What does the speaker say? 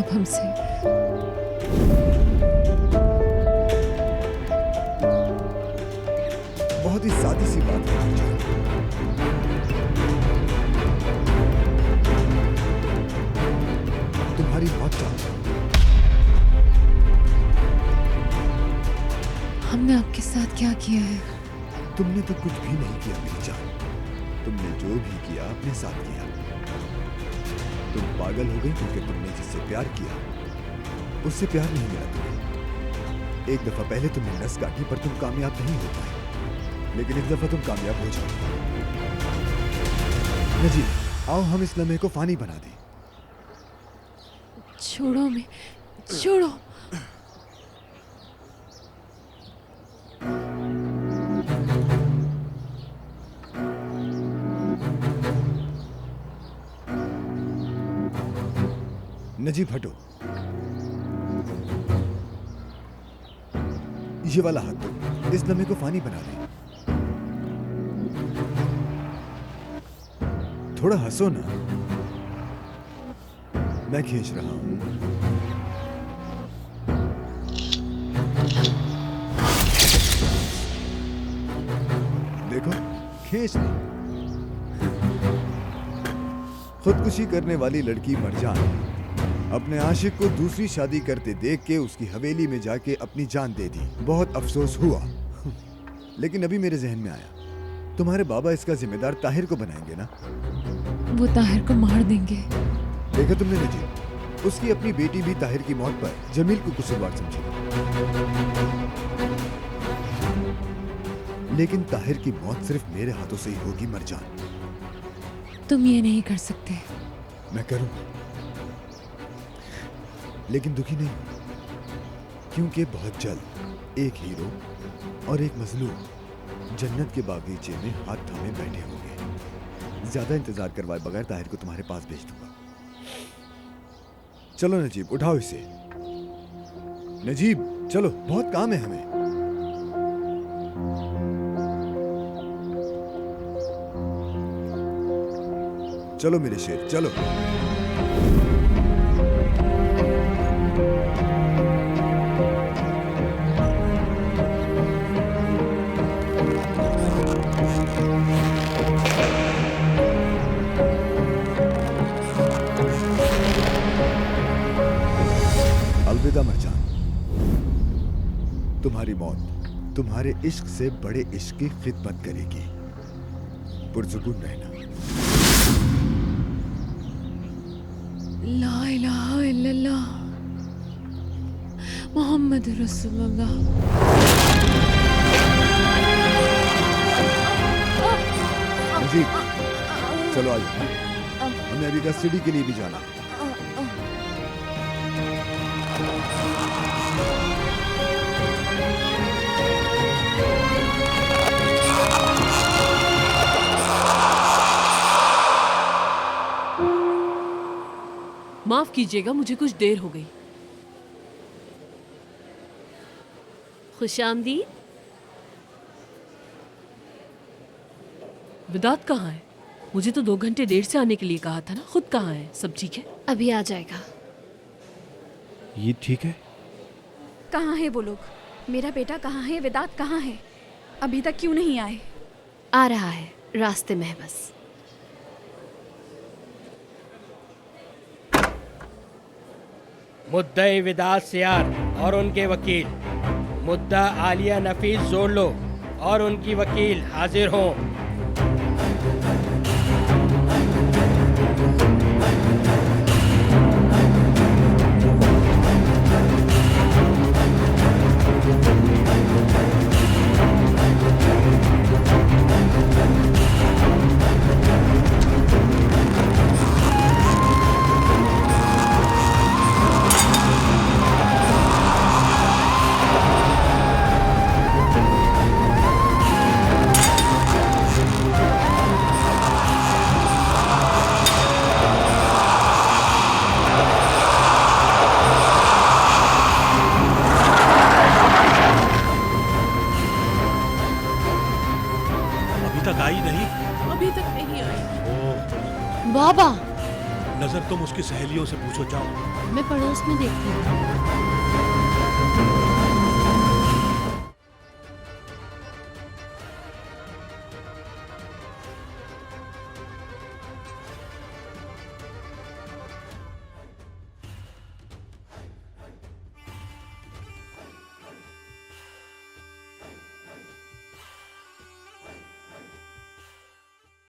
आप हमसे? बहुत ही सादी सी बात है जान। तुम्हारी मौत चाहता हूं। हमने आपके साथ क्या किया है? तुमने तो कुछ भी नहीं किया मेरी जान। तुमने जो भी किया अपने साथ किया। तुम पागल हो गई क्योंकि तुमने जिससे प्यार किया उससे प्यार नहीं मिला तुम्हें। एक दफा पहले तुमने नस काटी पर तुम कामयाब नहीं हो पाए, लेकिन इस दफा तुम कामयाब हो जाओ। नजीब आओ हम इस लम्हे को फानी बना दें। छोड़ो मैं, छोड़ो। नजीब हटो। ये वाला हाथ दो, इस लम्हे को फानी बना दे। थोड़ा हंसो ना, मैं खींच रहा हूं। देखो खींच ली। खुदकुशी करने वाली लड़की मरजान अपने आशिक को दूसरी शादी करते देख के उसकी हवेली में जाके अपनी जान दे दी। बहुत अफसोस हुआ, लेकिन अभी मेरे जहन में आया तुम्हारे बाबा इसका जिम्मेदार ताहिर को बनाएंगे ना। वो ताहिर को मार देंगे। देखा तुमने नजीब, उसकी अपनी बेटी भी ताहिर की मौत पर जमील को कसूरवार समझी, लेकिन ताहिर की मौत सिर्फ मेरे हाथों से ही होगी मरजान। तुम ये नहीं कर सकते। मैं करूंगा, लेकिन दुखी नहीं, क्योंकि बहुत जल्द एक हीरो और एक मजलूम जन्नत के बागीचे में हाथ थामे बैठे होंगे। ज्यादा इंतजार करवाए बगैर ताहिर को तुम्हारे पास भेज दूंगा। चलो नजीब उठाओ इसे। नजीब चलो, बहुत काम है हमें। चलो मेरे शेर चलो। अलविदा मरजान, तुम्हारी मौत तुम्हारे इश्क से बड़े इश्क की खिदमत करेगी। पुरसुकून रहना। ला इलाहा इल्लल्लाह मोहम्मद रसूलुल्लाह। नजीब चलो आज हमें अभी कस्टडी के लिए भी जाना है। माफ कीजिएगा, मुझे कुछ देर हो गई। खुशामदीद। विदात कहाँ है? मुझे तो 2 घंटे देर से आने के लिए कहा था ना। खुद कहाँ है? सब ठीक है? अभी आ जाएगा। ये ठीक है? कहाँ है वो लोग? मेरा बेटा कहाँ है? विदात कहाँ है? अभी तक क्यों नहीं आए? आ रहा है, रास्ते में है बस। मुद्दई विदात सियार और उनके वकील, मुद्दा आलिया नफीस जोड़लो और उनकी वकील हाजिर हों। अभी तक नहीं आई। बाबा नजर तुम उसकी सहेलियों से पूछो, जाओ। मैं पड़ोस में देखती हूँ।